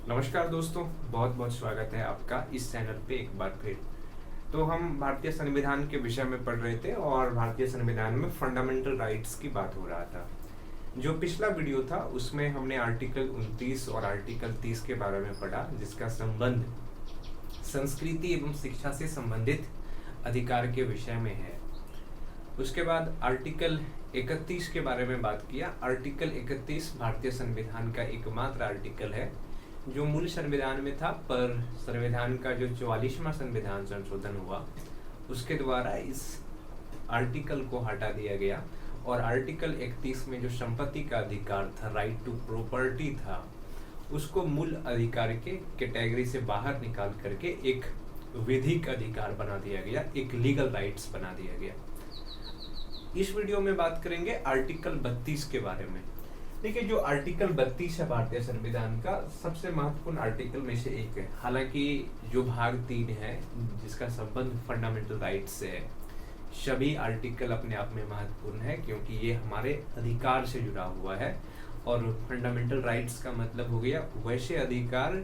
नमस्कार दोस्तों, बहुत बहुत स्वागत है आपका इस चैनल पे एक बार फिर। तो हम भारतीय संविधान के विषय में पढ़ रहे थे और भारतीय संविधान में फंडामेंटल राइट्स की बात हो रहा था। जो पिछला वीडियो था उसमें हमने आर्टिकल 29 और आर्टिकल 30 के बारे में पढ़ा, जिसका संबंध संस्कृति एवं शिक्षा से संबंधित अधिकार के विषय में है। उसके बाद आर्टिकल 31 के बारे में बात किया। आर्टिकल 31 भारतीय संविधान का एकमात्र आर्टिकल है जो मूल संविधान में था, पर संविधान का जो 44वां संविधान संशोधन हुआ उसके द्वारा इस आर्टिकल को हटा दिया गया और आर्टिकल 31 में जो संपत्ति का अधिकार था, राइट टू प्रॉपर्टी था, उसको मूल अधिकार के कैटेगरी से बाहर निकाल करके एक विधिक अधिकार बना दिया गया, एक लीगल राइट्स बना दिया गया। इस वीडियो में बात करेंगे आर्टिकल 32 के बारे में। देखिए, जो आर्टिकल 32 है भारतीय संविधान का सबसे महत्वपूर्ण आर्टिकल में से एक है। हालांकि जो भाग 3 है जिसका संबंध फंडामेंटल राइट्स से है, सभी आर्टिकल अपने आप में महत्वपूर्ण है क्योंकि ये हमारे अधिकार से जुड़ा हुआ है। और फंडामेंटल राइट्स का मतलब हो गया वैसे अधिकार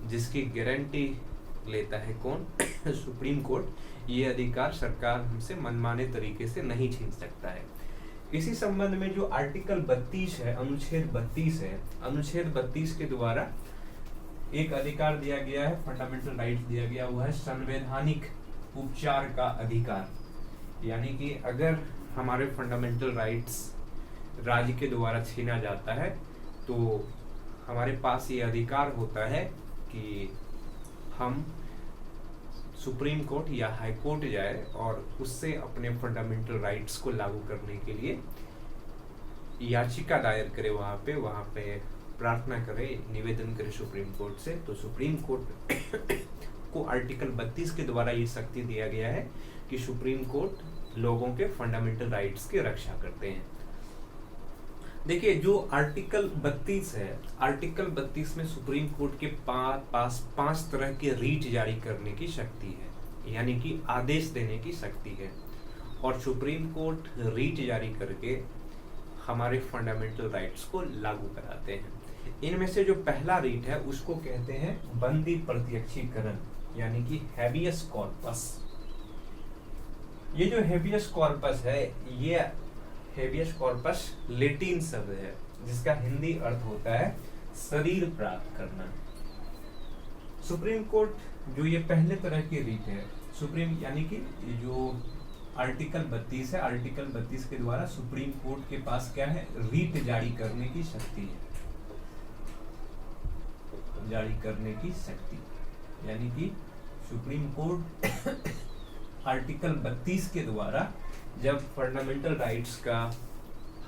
जिसकी गारंटी लेता है कौन? Supreme court. ये अधिकार सरकार हमसे मनमाने तरीके से नहीं छीन सकता है। इसी संबंध में जो आर्टिकल 32 है, अनुच्छेद 32 है, अनुच्छेद 32 के द्वारा एक अधिकार दिया गया है, फंडामेंटल राइट दिया गया हुआ है संवैधानिक उपचार का अधिकार। यानी कि अगर हमारे फंडामेंटल राइट्स राज्य के द्वारा छीना जाता है तो हमारे पास ये अधिकार होता है कि हम सुप्रीम कोर्ट या हाई कोर्ट जाए और उससे अपने फंडामेंटल राइट्स को लागू करने के लिए याचिका दायर करे, वहाँ पे प्रार्थना करे, निवेदन करे सुप्रीम कोर्ट से। तो सुप्रीम कोर्ट को आर्टिकल 32 के द्वारा ये शक्ति दिया गया है कि सुप्रीम कोर्ट लोगों के फंडामेंटल राइट्स की रक्षा करते हैं। देखिए, जो आर्टिकल 32 है, आर्टिकल 32 में सुप्रीम कोर्ट के पास 5 तरह के रीट जारी करने की शक्ति है, यानी कि आदेश देने की शक्ति है। और सुप्रीम कोर्ट रीट जारी करके हमारे फंडामेंटल राइट्स को लागू कराते हैं। इनमें से जो पहला रीट है उसको कहते हैं बंदी प्रत्यक्षीकरण, यानी कि हैबियस कॉर्पस। ये जो हैबियस कॉर्पस है, ये हेबियस कॉर्पस लैटिन शब्द है जिसका हिंदी अर्थ होता है शरीर प्राप्त करना। सुप्रीम कोर्ट जो ये पहले तरह की रीट है, सुप्रीम यानी कि जो आर्टिकल 32 है, आर्टिकल 32 के द्वारा सुप्रीम कोर्ट के पास क्या है? रीट जारी करने की शक्ति है, जारी करने की शक्ति। यानी कि सुप्रीम कोर्ट आर्टिकल 32 के द्वारा जब फंडामेंटल राइट्स का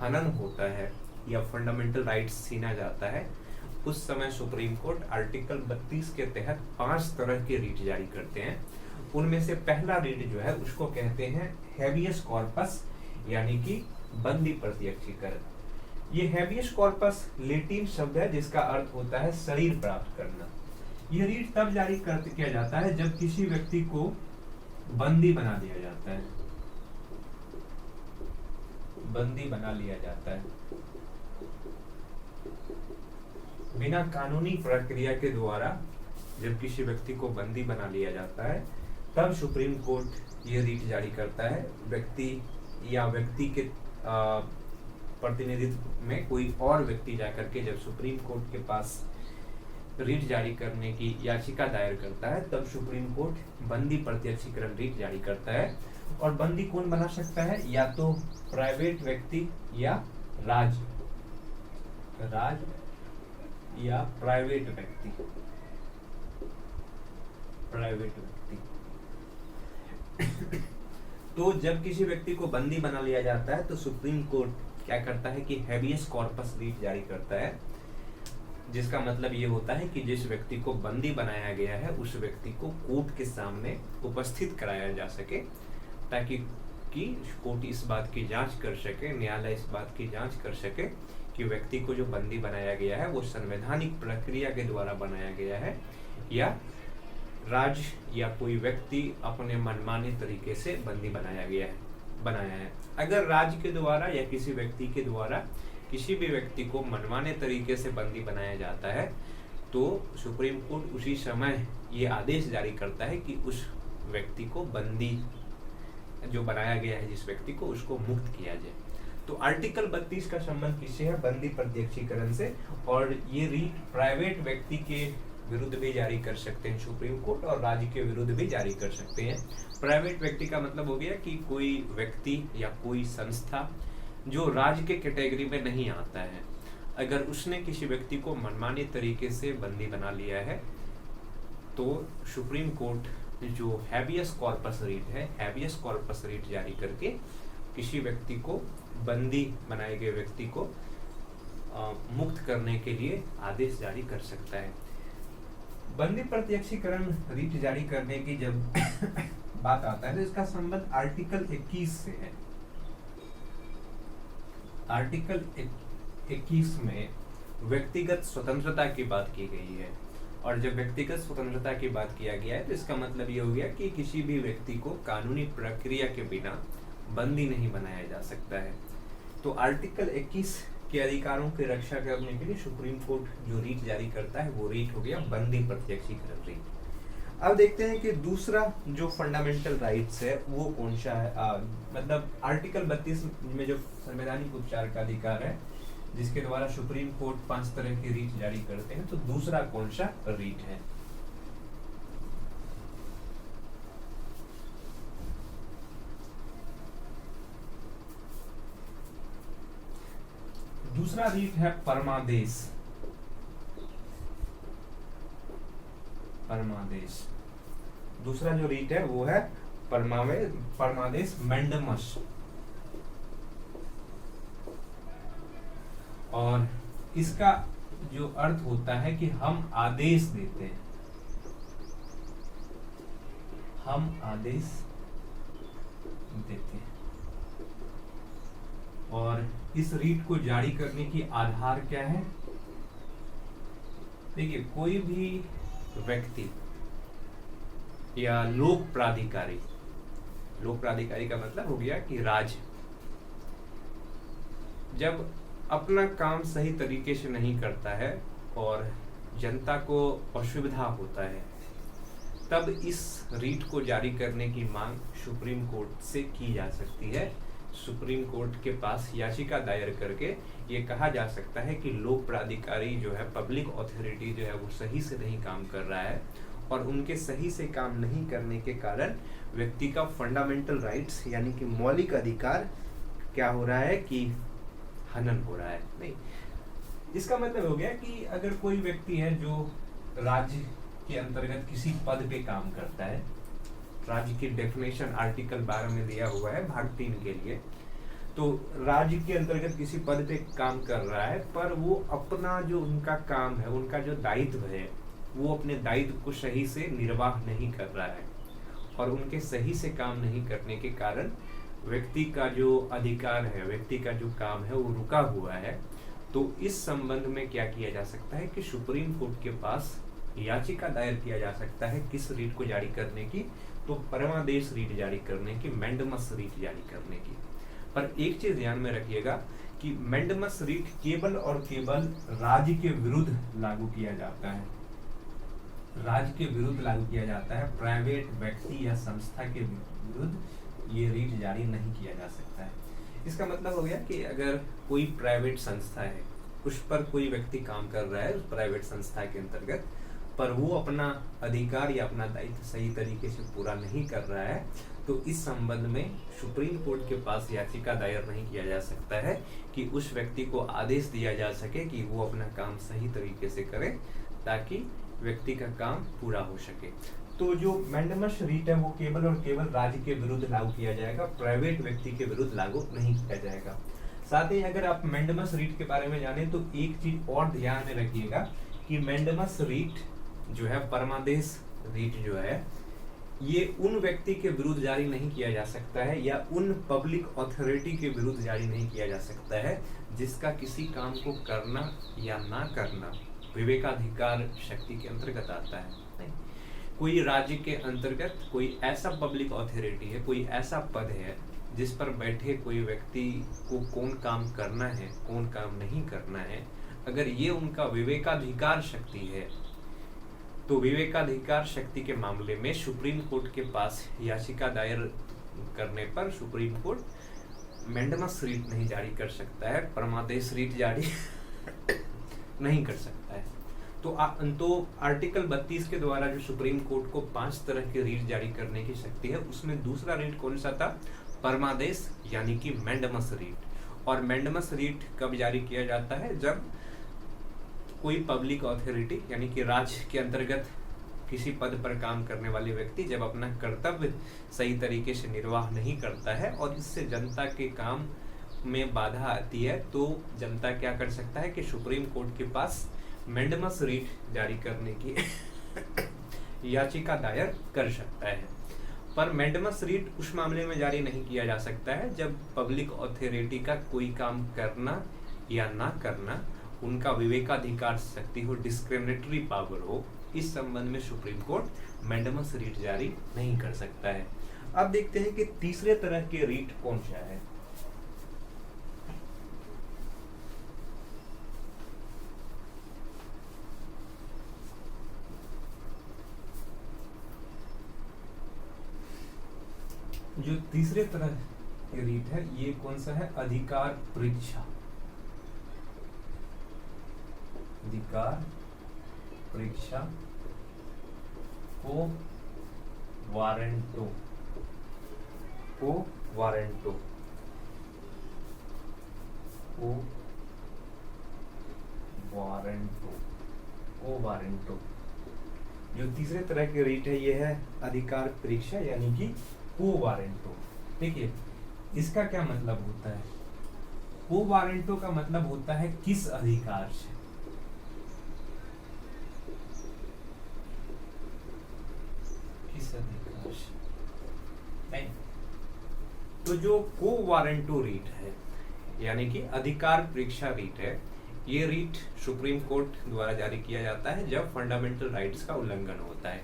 हनन होता है या फंडामेंटल राइट्स छीना जाता है, उस समय सुप्रीम कोर्ट आर्टिकल 32 के तहत 5 तरह के रीट जारी करते हैं। उनमें से पहला रीट जो है उसको कहते हैं हैबियस कॉर्पस, यानी कि बंदी प्रत्यक्षीकरण। ये हैबियस कॉर्पस लैटिन शब्द है जिसका अर्थ होता है शरीर प्राप्त करना। ये रीट तब जारी किया जाता है जब किसी व्यक्ति को बंदी बना दिया जाता है, बंदी बना लिया जाता है। बिना कानूनी प्रक्रिया के द्वारा जब किसी व्यक्ति को बंदी बना लिया जाता है तब सुप्रीम कोर्ट ये रीट जारी करता है। व्यक्ति या व्यक्ति के प्रतिनिधित्व में कोई और व्यक्ति जाकर के जब सुप्रीम कोर्ट के पास रीट जारी करने की याचिका दायर करता है तब सुप्रीम कोर्ट बंदी प्रत्यक्षीकरण रीट जारी करता है। और बंदी कौन बना सकता है? या तो प्राइवेट व्यक्ति या राज्य या प्राइवेट व्यक्ति, तो जब किसी व्यक्ति को बंदी बना लिया जाता है तो सुप्रीम कोर्ट क्या करता है कि हैबियस कॉर्पस रीट जारी करता है, जिसका मतलब ये होता है कि जिस व्यक्ति को बंदी बनाया गया है उस व्यक्ति को कोर्ट के सामने उपस्थित कराया जा सके, ताकि कोर्ट इस बात की जांच कर सके, न्यायालय इस बात की जांच कर सके कि व्यक्ति को जो बंदी बनाया गया है वो संवैधानिक प्रक्रिया के द्वारा बनाया गया है या राज्य या कोई व्यक्ति अपने मनमाने तरीके से बंदी बनाया है। अगर राज्य के द्वारा या किसी व्यक्ति के द्वारा किसी भी व्यक्ति को मनमाने तरीके से बंदी बनाया जाता है तो सुप्रीम कोर्ट उसी समय ये आदेश जारी करता है कि उस व्यक्ति को बंदी जो बनाया गया है जिस व्यक्ति को, उसको मुक्त किया जाए। तो आर्टिकल 32 का संबंध किससे है? बंदी प्रत्यक्षीकरण से। और ये रीट प्राइवेट व्यक्ति के विरुद्ध भी जारी कर सकते हैं सुप्रीम कोर्ट, और राज्य के विरुद्ध भी जारी कर सकते हैं। प्राइवेट व्यक्ति का मतलब हो गया कि कोई व्यक्ति या कोई संस्था जो राज्य के कैटेगरी में नहीं आता है, अगर उसने किसी व्यक्ति को मनमानी तरीके से बंदी बना लिया है तो सुप्रीम कोर्ट जो हैबियस कॉर्पस रीट है, हैबियस कॉर्पस रीट जारी करके किसी व्यक्ति को, बंदी बनाए गए व्यक्ति को मुक्त करने के लिए आदेश जारी कर सकता है। बंदी प्रत्यक्षीकरण रीट जारी करने की जब बात आता है तो इसका संबंध आर्टिकल 21 से है। आर्टिकल 21 में व्यक्तिगत स्वतंत्रता की बात की गई है, और जब व्यक्तिगत स्वतंत्रता की बात किया गया है तो इसका मतलब ये हो गया कि किसी भी व्यक्ति को कानूनी प्रक्रिया के बिना बंदी नहीं बनाया जा सकता है। तो आर्टिकल 21 के अधिकारों की रक्षा करने के लिए सुप्रीम कोर्ट जो रीट जारी करता है वो रीट हो गया बंदी प्रत्यक्षीकरण रीट। अब देखते हैं कि दूसरा जो फंडामेंटल राइट्स है वो कौन सा है। मतलब आर्टिकल 32 में जो संवैधानिक उपचार का अधिकार है जिसके द्वारा सुप्रीम कोर्ट 5 तरह की रीट जारी करते हैं, तो दूसरा कौन सा रीट है? दूसरा रीट है परमादेश। परमादेश दूसरा जो रीट है वो है परमादेश मैंडमस। और इसका जो अर्थ होता है कि हम आदेश देते हैं, हम आदेश देते हैं। और इस रीट को जारी करने की आधार क्या है? देखिए, कोई भी व्यक्ति या लोक प्राधिकारी, लोक प्राधिकारी का मतलब हो गया कि राज्य जब अपना काम सही तरीके से नहीं करता है और जनता को असुविधा होता है, तब इस रीट को जारी करने की मांग सुप्रीम कोर्ट से की जा सकती है। सुप्रीम कोर्ट के पास याचिका दायर करके ये कहा जा सकता है कि लोक प्राधिकारी जो है, पब्लिक अथॉरिटी जो है, वो सही से नहीं काम कर रहा है, और उनके सही से काम नहीं करने के कारण व्यक्ति का फंडामेंटल राइट्स यानी कि मौलिक अधिकार क्या हो रहा है कि हनन हो रहा है। नहीं, इसका मतलब हो गया कि अगर कोई व्यक्ति है जो राज्य के अंतर्गत किसी पद पे काम करता है, राज्य की डेफिनेशन आर्टिकल 12 में दिया हुआ है भाग 3 के लिए, तो राज्य के अंतर्गत किसी पद पे काम कर रहा है, पर वो अपना जो उनका काम है, उनका जो दायित्व है, वो अपने दायित्व को सही से निर्वाह नहीं कर रहा है, और उनके सही से काम नहीं करने के कारण व्यक्ति का जो अधिकार है, व्यक्ति का जो काम है वो रुका हुआ है। तो इस संबंध में क्या किया जा सकता है कि सुप्रीम कोर्ट के पास याचिका दायर किया जा सकता है किस रीट को जारी करने की? तो परमादेश रीट जारी करने की, मैंडमस रीट जारी करने की। पर एक चीज ध्यान में रखिएगा कि मैंडमस रीट केवल और केवल राज्य के विरुद्ध लागू किया जाता है, राज्य के विरुद्ध लागू किया जाता है। प्राइवेट व्यक्ति या संस्था के विरुद्ध ये रीट जारी नहीं किया जा सकता है। इसका मतलब हो गया कि अगर कोई प्राइवेट संस्था है, उस पर कोई व्यक्ति काम कर रहा है उस प्राइवेट संस्था के अंतर्गत, पर वो अपना अधिकार या अपना दायित्व सही तरीके से पूरा नहीं कर रहा है, तो इस संबंध में सुप्रीम कोर्ट के पास याचिका दायर नहीं किया जा सकता है कि उस व्यक्ति को आदेश दिया जा सके कि वो अपना काम सही तरीके से करे ताकि व्यक्ति का काम पूरा हो सके। तो जो मैंडमस रीट है वो केवल और केवल राज्य के विरुद्ध लागू किया जाएगा, प्राइवेट व्यक्ति के विरुद्ध लागू नहीं किया जाएगा। साथ ही अगर आप मैंडमस रीट के बारे में जाने तो एक चीज और ध्यान में रखिएगा कि मैंडमस रीट जो है, परमादेश रीट जो है, ये उन व्यक्ति के विरुद्ध जारी नहीं किया जा सकता है या उन पब्लिक अथॉरिटी के विरुद्ध जारी नहीं किया जा सकता है जिसका किसी काम को करना या ना करना विवेकाधिकार शक्ति के अंतर्गत आता है। नहीं, कोई राज्य के अंतर्गत कोई ऐसा पब्लिक अथॉरिटी है, कोई ऐसा पद है जिस पर बैठे कोई व्यक्ति को कौन काम करना है, कौन काम नहीं करना है, अगर ये उनका विवेकाधिकार शक्ति है, तो विवेकाधिकार शक्ति के मामले में सुप्रीम कोर्ट के पास याचिका दायर करने पर सुप्रीम कोर्ट मैंडेमस रिट नहीं जारी कर सकता है, परमादेश रिट जारी नहीं कर सकता है। तो आर्टिकल 32 के द्वारा जो सुप्रीम कोर्ट को 5 तरह के रीट जारी करने की शक्ति है, उसमें दूसरा रीट कौन सा था? परमादेश, यानी कि मैंडेमस रीट। और मैंडेमस रीट कब जारी किया जाता है? जब कोई पब्लिक अथॉरिटी यानी कि राज्य के अंतर्गत किसी पद पर काम करने वाले व्यक्ति जब अपना कर्तव्य सही तरीके से निर्वाह नहीं करता है और इससे जनता के काम में बाधा आती है, तो जनता क्या कर सकता है कि सुप्रीम कोर्ट के पास मैंडेमस रीट जारी करने की याचिका दायर कर सकता है। पर मैंडेमस रीट उस मामले में जारी नहीं किया जा सकता है जब पब्लिक अथॉरिटी का कोई काम करना या ना करना उनका विवेकाधिकार शक्ति हो, डिस्क्रिमिनेटरी पावर हो। इस संबंध में सुप्रीम कोर्ट मैंडेमस रीट जारी नहीं कर सकता है। अब देखते हैं कि तीसरे तरह के रीट कौन सा है। जो तीसरे तरह के रीट है ये कौन सा है? अधिकार परीक्षा। अधिकार परीक्षा को वारंटो जो तीसरे तरह के रीट है ये है अधिकार परीक्षा यानी कि को वारंटो। देखिए इसका क्या मतलब होता है? को वारंटो का मतलब होता है किस अधिकार से। किस अधिकार से नहीं। तो जो को वारंटो रीट है यानी कि अधिकार परीक्षा रीट है, ये रीट सुप्रीम कोर्ट द्वारा जारी किया जाता है जब फंडामेंटल राइट्स का उल्लंघन होता है।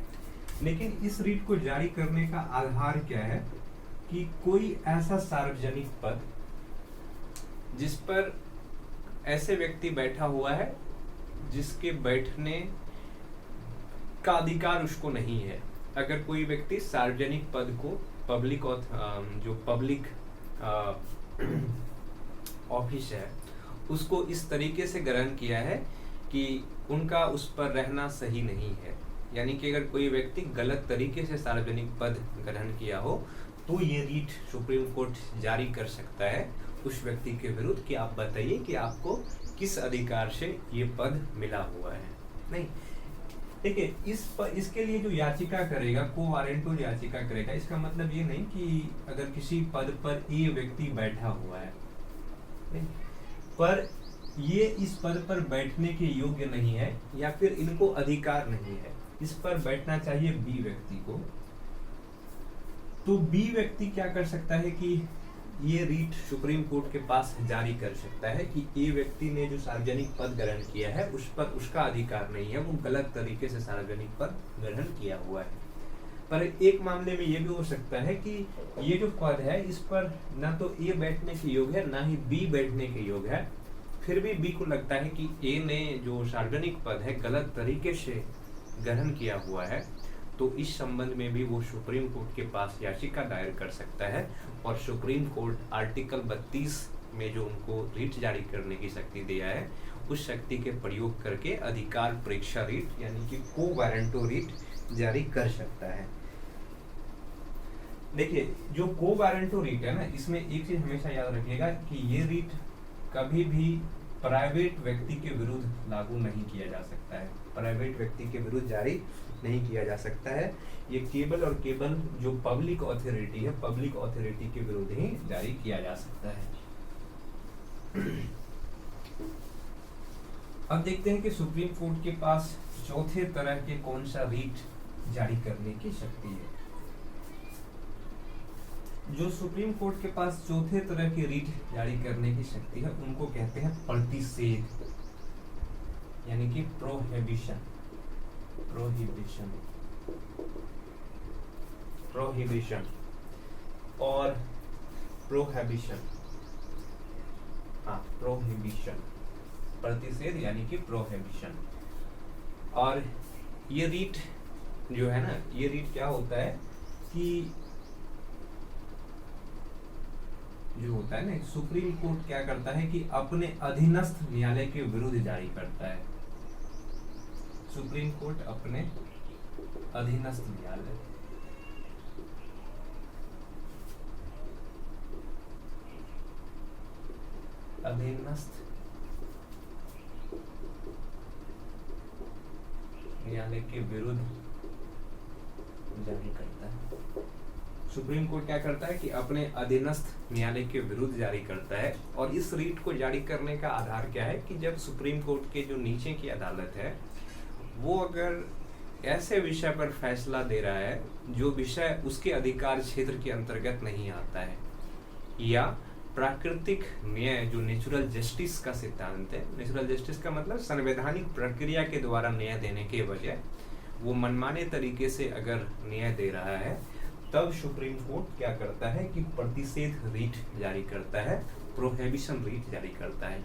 लेकिन इस रीट को जारी करने का आधार क्या है? कि कोई ऐसा सार्वजनिक पद जिस पर ऐसे व्यक्ति बैठा हुआ है जिसके बैठने का अधिकार उसको नहीं है। अगर कोई व्यक्ति सार्वजनिक पद को पब्लिक ऑफिस है उसको इस तरीके से ग्रहण किया है कि उनका उस पर रहना सही नहीं है, यानी कि अगर कोई व्यक्ति गलत तरीके से सार्वजनिक पद ग्रहण किया हो तो ये रीट सुप्रीम कोर्ट जारी कर सकता है उस व्यक्ति के विरुद्ध कि आप बताइए कि आपको किस अधिकार से ये पद मिला हुआ है। नहीं, देखिए इसके लिए जो याचिका करेगा, को वारंटो याचिका करेगा, इसका मतलब ये नहीं कि अगर किसी पद पर ये व्यक्ति बैठा हुआ है नहीं, पर ये इस पद पर बैठने के योग्य नहीं है या फिर इनको अधिकार नहीं है, इस पर बैठना चाहिए बी व्यक्ति को, तो बी व्यक्ति क्या कर सकता है कि ये रीट सुप्रीम कोर्ट के पास जारी कर सकता है कि ए व्यक्ति ने जो सार्वजनिक पद ग्रहण किया है उस पर उसका अधिकार नहीं है, वो गलत तरीके से सार्वजनिक पद ग्रहण किया हुआ है। पर एक मामले में ये भी हो सकता है कि ये जो पद है इस पर ना तो ए बैठने के योग्य है ना ही बी बैठने के योग्य है, फिर भी बी को लगता है कि ए ने जो सार्वजनिक पद है गलत तरीके से ग्रहण किया हुआ है, तो इस संबंध में भी वो सुप्रीम कोर्ट के पास याचिका दायर कर सकता है और सुप्रीम कोर्ट आर्टिकल 32 में जो उनको रीट जारी करने की शक्ति दिया है उस शक्ति के प्रयोग करके अधिकार परीक्षा रीट यानी कि को वारंटो रीट जारी कर सकता है। देखिए जो को वारंटो रीट है ना, इसमें एक चीज हमेशा याद रखिएगा कि ये रीट कभी भी प्राइवेट व्यक्ति के विरुद्ध लागू नहीं किया जा सकता है, प्राइवेट व्यक्ति के विरुद्ध जारी नहीं किया जा सकता है। ये केवल और केवल जो पब्लिक अथॉरिटी है, पब्लिक अथॉरिटी के विरुद्ध ही जारी किया जा सकता है। अब देखते हैं कि सुप्रीम कोर्ट के पास चौथे तरह के कौन सा रीट जारी करने की शक्ति है। जो सुप्रीम कोर्ट के पास चौथे तरह के रीट जारी करने की शक्ति है उनको कहते हैं प्रतिषेध यानी कि प्रोहिबिशन और प्रोहिबिशन। प्रतिषेध यानी कि प्रोहिबिशन। और ये रीट जो है ना, ये रीट क्या होता है कि जो होता है ना, सुप्रीम कोर्ट क्या करता है कि अपने अधीनस्थ न्यायालय के विरुद्ध जारी करता है। सुप्रीम कोर्ट अपने अधीनस्थ न्यायालय अधीनस्थ न्यायालय के विरुद्ध जारी करता है। सुप्रीम कोर्ट क्या करता है कि अपने अधीनस्थ न्यायालय के विरुद्ध जारी करता है। और इस रीट को जारी करने का आधार क्या है कि जब सुप्रीम कोर्ट के जो नीचे की अदालत है वो अगर ऐसे विषय पर फैसला दे रहा है जो विषय उसके अधिकार क्षेत्र के अंतर्गत नहीं आता है, या प्राकृतिक न्याय जो नेचुरल जस्टिस का सिद्धांत है, नेचुरल जस्टिस का मतलब संवैधानिक प्रक्रिया के द्वारा न्याय देने के बजाय वो मनमाने तरीके से अगर न्याय दे रहा है, तब सुप्रीम कोर्ट क्या करता है कि प्रतिषेध रीट जारी करता है, प्रोहिबिशन रीट जारी करता है।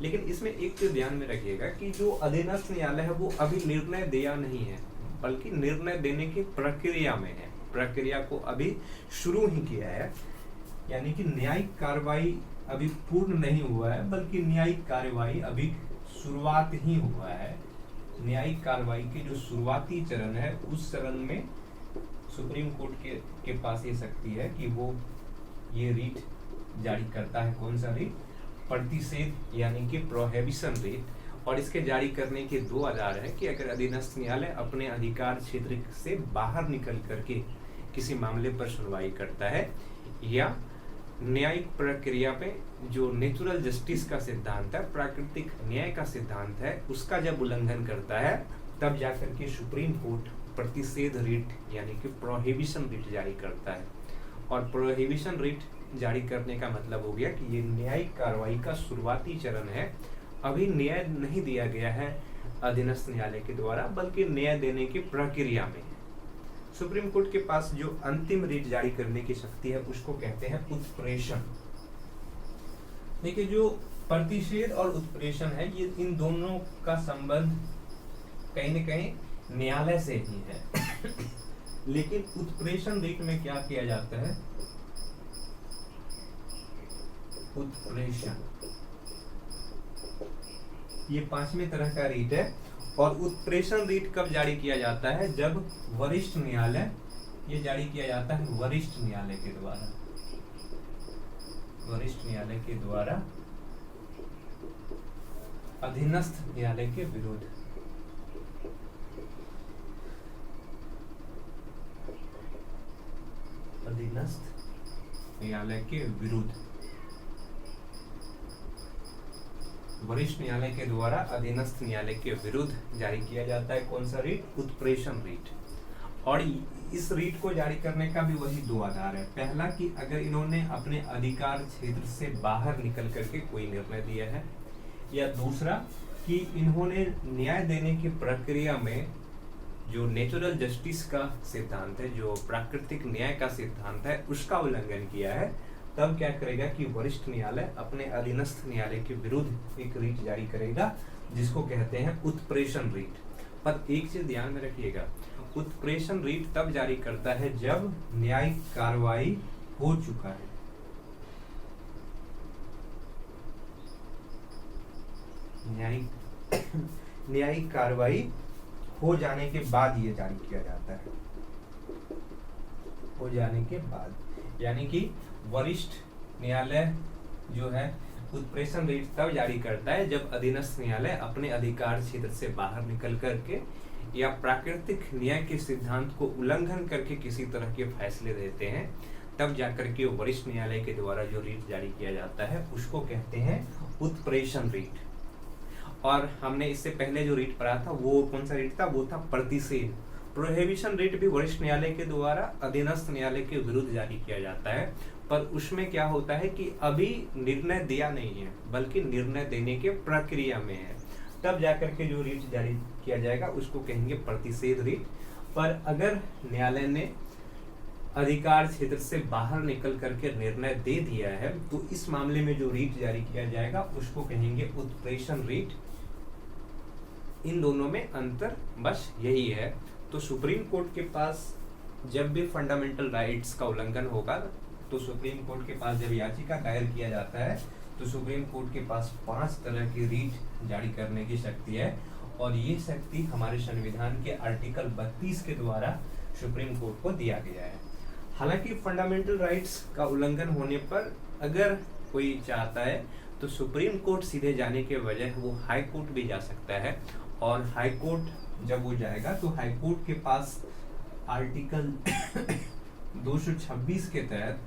लेकिन इसमें एक चीज ध्यान में रखिएगा कि जो अधीनस्थ न्यायालय है वो अभी निर्णय दिया नहीं है, बल्कि निर्णय देने की प्रक्रिया में है, प्रक्रिया को अभी शुरू ही किया है। यानी कि न्यायिक कार्रवाई अभी पूर्ण नहीं हुआ है, बल्कि न्यायिक कार्रवाई अभी शुरुआत ही हुआ है। न्यायिक कार्रवाई के जो शुरुआती चरण है उस चरण में सुप्रीम कोर्ट के पास ये शक्ति है कि वो ये रीट जारी करता है। कौन सा रीट? प्रतिषेध यानी कि प्रोहिबिशन रीट। और इसके जारी करने के दो आधार है कि अगर अधीनस्थ न्यायालय अपने अधिकार क्षेत्र से बाहर निकल करके किसी मामले पर सुनवाई करता है, या न्यायिक प्रक्रिया पे जो नेचुरल जस्टिस का सिद्धांत है, प्राकृतिक न्याय का सिद्धांत है, उसका जब उल्लंघन करता है, तब जाकर के सुप्रीम कोर्ट प्रतिषेध रीट यानी कि प्रोहिबिशन रीट जारी करता है। और प्रोहिबिशन रीट जारी करने का मतलब हो गया कि ये न्यायिक कार्रवाई का शुरुआती चरण है, अभी न्याय नहीं दिया गया है अधीनस्थ न्यायालय के द्वारा, बल्कि न्याय देने की प्रक्रिया में है। सुप्रीम कोर्ट के पास जो अंतिम रीट जारी करने की शक्ति है उसको कहते हैं उत्प्रेषण। देखिए, जो प्रतिषेध और उत्प्रेषण है, ये इन दोनों का संबंध कहीं न कहीं न्यायालय से ही है। लेकिन उत्प्रेषण रीट में क्या किया जाता है? उत्प्रेषण ये पांचवें तरह का रीट है। और उत्प्रेषण रीट कब जारी किया जाता है? जब वरिष्ठ न्यायालय, ये जारी किया जाता है वरिष्ठ न्यायालय के द्वारा, वरिष्ठ न्यायालय के द्वारा अधीनस्थ न्यायालय के विरुद्ध। अधीनस्थ न्यायालय के विरुद्ध, वरिष्ठ न्यायालय के द्वारा अधीनस्थ न्यायालय के विरुद्ध जारी किया जाता है। कौन सा रीट? उत्प्रेषण रीट। और इस रीट को जारी करने का भी वही दो आधार है। पहला कि अगर इन्होंने अपने अधिकार क्षेत्र से बाहर निकल करके कोई निर्णय दिया है, या दूसरा कि इन्होंने न्याय देने की प्रक्रिया में जो नेचुरल जस्टिस का सिद्धांत है, जो प्राकृतिक न्याय का सिद्धांत है, उसका उल्लंघन किया है, तब क्या करेगा कि वरिष्ठ न्यायालय अपने अधीनस्थ न्यायालय के विरुद्ध एक रीट जारी करेगा, जिसको कहते हैं उत्प्रेषण रीट। पर एक चीज ध्यान में रखिएगा, उत्प्रेषण रीट तब जारी करता है जब न्यायिक कार्रवाई हो चुका है। न्यायिक कार्रवाई हो जाने के बाद ये जारी किया जाता है। हो जाने के बाद, यानी कि वरिष्ठ न्यायालय जो है उत्प्रेषण रीट तब जारी करता है जब अधीनस्थ न्यायालय अपने अधिकार क्षेत्र से बाहर निकल करके या प्राकृतिक न्याय के सिद्धांत को उल्लंघन करके किसी तरह के फैसले देते हैं, तब जाकर के वरिष्ठ न्यायालय के द्वारा जो रीट जारी किया जाता है उसको कहते हैं उत्प्रेषण रीट। और हमने इससे पहले जो रीट पढ़ा था वो कौन सा रीट था? वो था प्रतिषेध। प्रोहिबिशन रीट भी वरिष्ठ न्यायालय के द्वारा अधीनस्थ न्यायालय के विरुद्ध जारी किया जाता है, पर उसमें क्या होता है कि अभी निर्णय दिया नहीं है, बल्कि निर्णय देने के प्रक्रिया में है। तब जाकर के जो रीट जारी किया जाएगा उसको कहेंगे प्रतिषेध रीट। पर अगर न्यायालय ने अधिकार क्षेत्र से बाहर निकल करके निर्णय दे दिया है, तो इस मामले में जो रीट जारी किया जाएगा उसको कहेंगे उत्प्रेषण रीट। इन दोनों में अंतर बस यही है। तो सुप्रीम कोर्ट के पास जब भी फंडामेंटल राइट्स का उल्लंघन होगा, तो सुप्रीम कोर्ट के पास जब याचिका दायर किया जाता है, तो सुप्रीम कोर्ट के पास 5 तरह की रीट जारी करने की शक्ति है, और ये शक्ति हमारे संविधान के आर्टिकल 32 के द्वारा सुप्रीम कोर्ट को दिया गया है। हालांकि फंडामेंटल राइट्स का उल्लंघन होने पर अगर कोई चाहता है तो सुप्रीम कोर्ट सीधे जाने के बजाय वो हाई कोर्ट भी जा सकता है, और हाई कोर्ट जब वो जाएगा तो हाई कोर्ट के पास आर्टिकल 226 के तहत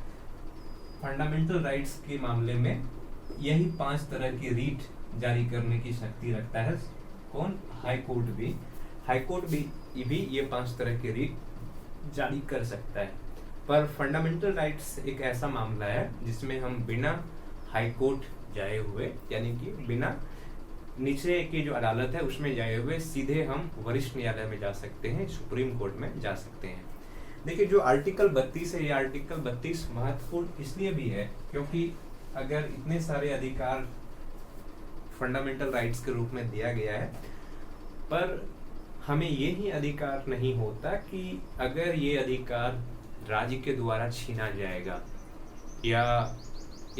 फंडामेंटल राइट्स के मामले में यही 5 तरह की रीट जारी करने की शक्ति रखता है। कौन? हाई कोर्ट भी। हाई कोर्ट भी ये 5 तरह की रीट जारी कर सकता है। पर फंडामेंटल राइट्स एक ऐसा मामला है जिसमें हम बिना हाई कोर्ट जाए हुए, यानी कि बिना नीचे की जो अदालत है उसमें जाए हुए सीधे हम वरिष्ठ न्यायालय में जा सकते हैं, सुप्रीम कोर्ट में जा सकते हैं। देखिए, जो आर्टिकल 32 है, ये आर्टिकल 32 महत्वपूर्ण इसलिए भी है क्योंकि अगर इतने सारे अधिकार फंडामेंटल राइट्स के रूप में दिया गया है, पर हमें ये ही अधिकार नहीं होता कि अगर ये अधिकार राज्य के द्वारा छीना जाएगा या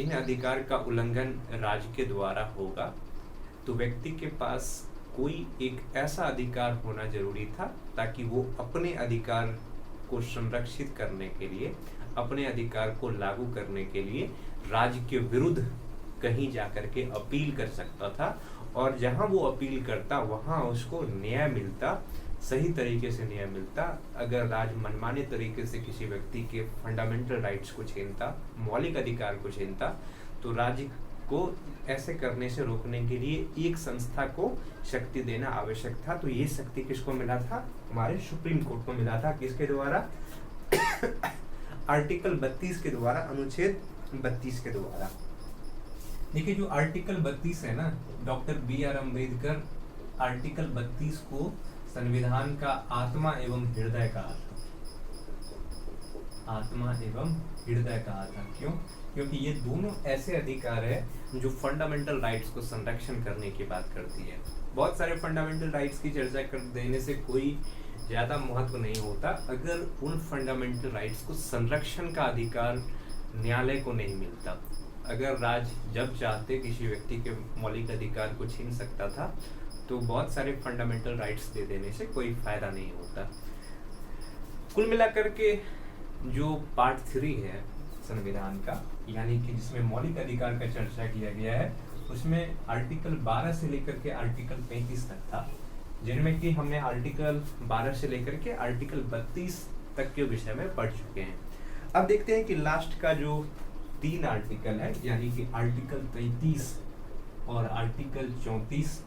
इन अधिकार का उल्लंघन राज्य के द्वारा होगा, तो व्यक्ति के पास कोई एक ऐसा अधिकार होना जरूरी था ताकि वो अपने अधिकार को संरक्षित करने के लिए, अपने अधिकार को लागू करने के लिए राज्य के विरुद्ध कहीं जाकर के अपील कर सकता था, और जहां वो अपील करता वहां उसको न्याय मिलता, सही तरीके से न्याय मिलता। अगर राज्य मनमाने तरीके से किसी व्यक्ति के फंडामेंटल राइट्स को छीनता, मौलिक अधिकार को छीनता, तो राज्य को ऐसे करने से रोकने के लिए एक संस्था को शक्ति देना आवश्यक था। तो ये शक्ति किसको मिला था? हमारे सुप्रीम कोर्ट को मिला था। किसके द्वारा? आर्टिकल 32 के द्वारा, अनुच्छेद 32 के द्वारा। देखिए, जो आर्टिकल 32 है ना, डॉक्टर बी.आर. अम्बेडकर आर्टिकल 32 को संविधान का आत्मा एवं हृदय कहा था। आत्मा एवं हृदय कहा था। क्यों? क्योंकि ये दोनों ऐसे अधिकार है जो फंडामेंटल राइट्स को संरक्षण करने की बात करती है। बहुत सारे फंडामेंटल राइट्स की चर्चा कर देने से कोई ज्यादा महत्व नहीं होता अगर उन फंडामेंटल राइट्स को संरक्षण का अधिकार न्यायालय को नहीं मिलता। अगर राज्य जब चाहते किसी व्यक्ति के मौलिक अधिकार को छीन सकता था, तो बहुत सारे फंडामेंटल राइट्स दे देने से कोई फायदा नहीं होता। कुल मिलाकर के जो पार्ट 3 है संविधान का, यानी कि जिसमें मौलिक अधिकार का चर्चा किया गया है, उसमें आर्टिकल 12 से लेकर के आर्टिकल 35 तक था, जिनमें कि हमने आर्टिकल 12 से लेकर के आर्टिकल 32 तक के विषय में पढ़ चुके हैं। अब देखते हैं कि लास्ट का जो 3 आर्टिकल है, यानी कि आर्टिकल 33 और आर्टिकल 34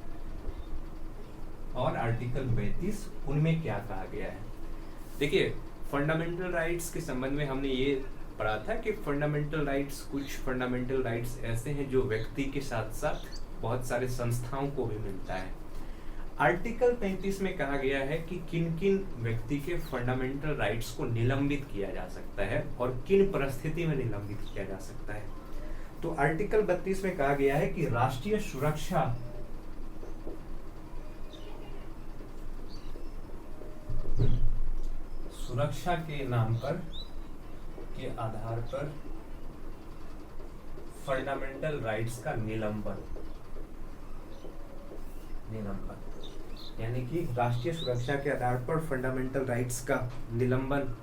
और आर्टिकल 32, उनमें क्या कहा गया है। देखिए, फंडामेंटल राइट्स के संबंध में हमने ये पढ़ा था कि फंडामेंटल राइट्स, कुछ फंडामेंटल राइट्स ऐसे हैं जो व्यक्ति के साथ साथ बहुत सारे संस्थाओं को भी मिलता है। आर्टिकल 35 में कहा गया है कि किन किन व्यक्ति के फंडामेंटल राइट्स को निलंबित किया जा सकता है और किन परिस्थिति में निलंबित किया जा सकता है। तो आर्टिकल 32 में कहा गया है कि राष्ट्रीय सुरक्षा के नाम पर, के आधार पर फंडामेंटल राइट्स का निलंबन, यानी कि राष्ट्रीय सुरक्षा के आधार पर फंडामेंटल राइट्स का निलंबन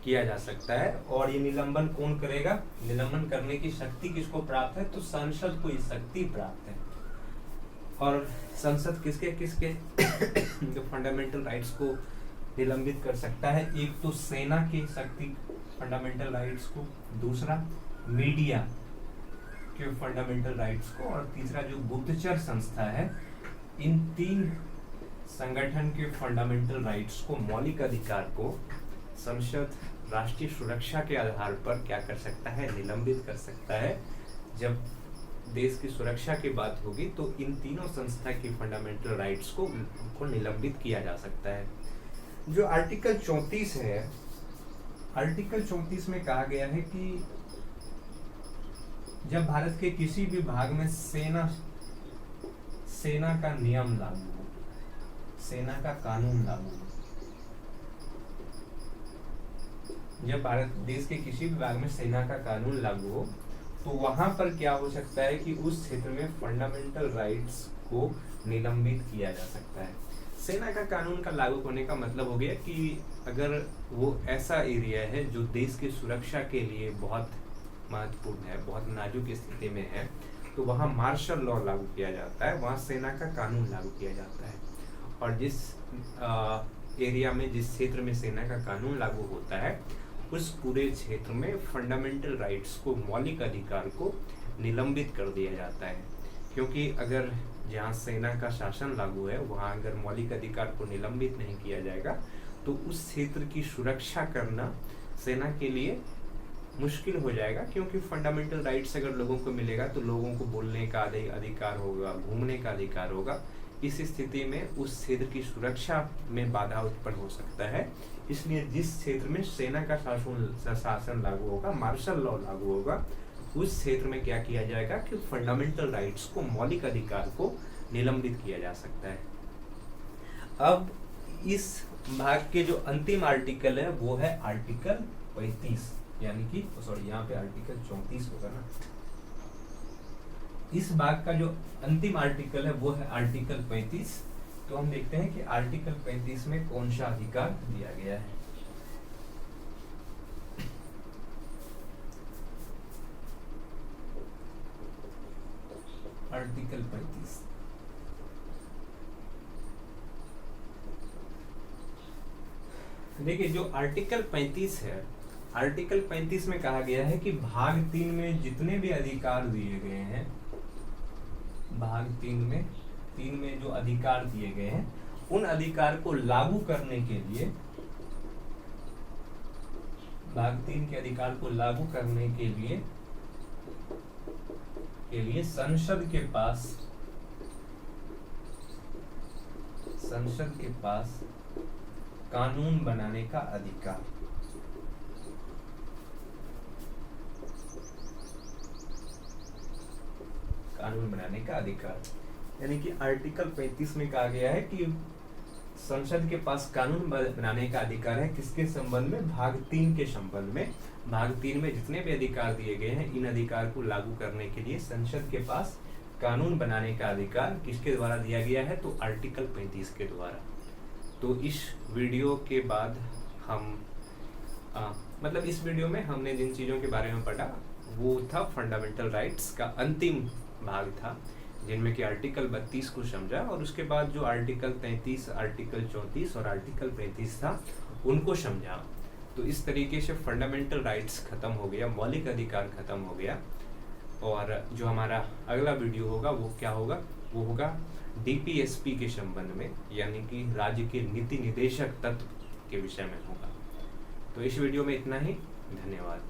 किया जा सकता है। और ये निलंबन कौन करेगा? निलंबन करने की शक्ति किसको प्राप्त है? तो संसद को ये शक्ति प्राप्त है। और संसद किसके किसके जो फंडामेंटल राइट्स को निलंबित कर सकता है? एक तो सेना की शक्ति फंडामेंटल राइट्स को, दूसरा मीडिया के फंडामेंटल राइट्स को, और तीसरा जो गुप्तचर संस्था है। इन 3 संगठन के फंडामेंटल राइट्स को, मौलिक अधिकार को संसद राष्ट्रीय सुरक्षा के आधार पर क्या कर सकता है? निलंबित कर सकता है। जब देश की सुरक्षा की बात होगी तो इन तीनों संस्था की फंडामेंटल राइट्स को निलंबित किया जा सकता है। जो आर्टिकल 34 है, आर्टिकल 34 में कहा गया है कि जब भारत के किसी भी भाग में सेना का नियम लागू हो, सेना का कानून लागू हो, जब भारत देश के किसी भी भाग में सेना का कानून लागू हो, तो वहां पर क्या हो सकता है कि उस क्षेत्र में फंडामेंटल राइट्स को निलंबित किया जा सकता है। सेना का कानून का लागू होने का मतलब हो गया कि अगर वो ऐसा एरिया है जो देश की सुरक्षा के लिए बहुत महत्वपूर्ण है, बहुत नाजुक स्थिति में है, तो वहाँ मार्शल लॉ लागू किया जाता है, वहाँ सेना का कानून लागू किया जाता है। और जिस एरिया में, जिस क्षेत्र में सेना का कानून लागू होता है, उस पूरे क्षेत्र में फंडामेंटल राइट्स को, मौलिक अधिकार को निलंबित कर दिया जाता है। क्योंकि अगर जहाँ सेना का शासन लागू है वहाँ अगर मौलिक अधिकार को निलंबित नहीं किया जाएगा तो उस क्षेत्र की सुरक्षा करना सेना के लिए मुश्किल हो जाएगा। क्योंकि फंडामेंटल राइट्स अगर लोगों को मिलेगा तो लोगों को बोलने का अधिकार होगा, घूमने का अधिकार होगा। इस स्थिति में उस क्षेत्र की सुरक्षा में बाधा उत्पन्न हो सकता है। इसलिए जिस क्षेत्र में सेना का शासन लागू होगा, मार्शल लॉ लागू होगा, उस क्षेत्र में क्या किया जाएगा कि फंडामेंटल राइट्स को, मौलिक अधिकार को निलंबित किया जा सकता है। अब इस भाग के जो अंतिम आर्टिकल है वो है आर्टिकल 35, यानी कि सॉरी यहाँ पे आर्टिकल 34 होगा ना। इस भाग का जो अंतिम आर्टिकल है वो है आर्टिकल 35। तो हम देखते हैं कि आर्टिकल 35 में कौन सा अधिकार दिया गया है। आर्टिकल 35 देखिए, जो आर्टिकल 35 है, आर्टिकल 35 में कहा गया है कि भाग 3 में जितने भी अधिकार दिए गए हैं, भाग 3 में जो अधिकार दिए गए हैं, उन अधिकार को लागू करने के लिए, भाग 3 के अधिकार को लागू करने के लिए संसद के पास कानून बनाने का अधिकार, कानून बनाने का अधिकार। यानी कि आर्टिकल 35 में कहा गया है कि संसद के पास कानून बनाने का अधिकार है। किसके संबंध में? भाग 3 के संबंध में। भाग 3 में जितने भी अधिकार दिए गए हैं, इन अधिकार को लागू करने के लिए संसद के पास कानून बनाने का अधिकार किसके द्वारा दिया गया है? तो आर्टिकल 35 के द्वारा। तो इस वीडियो के बाद हम मतलब इस वीडियो में हमने जिन चीज़ों के बारे में पढ़ा वो था फंडामेंटल राइट्स का अंतिम भाग था, जिनमें कि आर्टिकल 32 को समझा, और उसके बाद जो आर्टिकल 33, आर्टिकल 34 और आर्टिकल 35 था उनको समझा। तो इस तरीके से फंडामेंटल राइट्स खत्म हो गया, मौलिक अधिकार खत्म हो गया। और जो हमारा अगला वीडियो होगा वो क्या होगा? वो होगा डीपीएसपी के संबंध में, यानी कि राज्य के नीति निदेशक तत्व के विषय में होगा। तो इस वीडियो में इतना ही। धन्यवाद।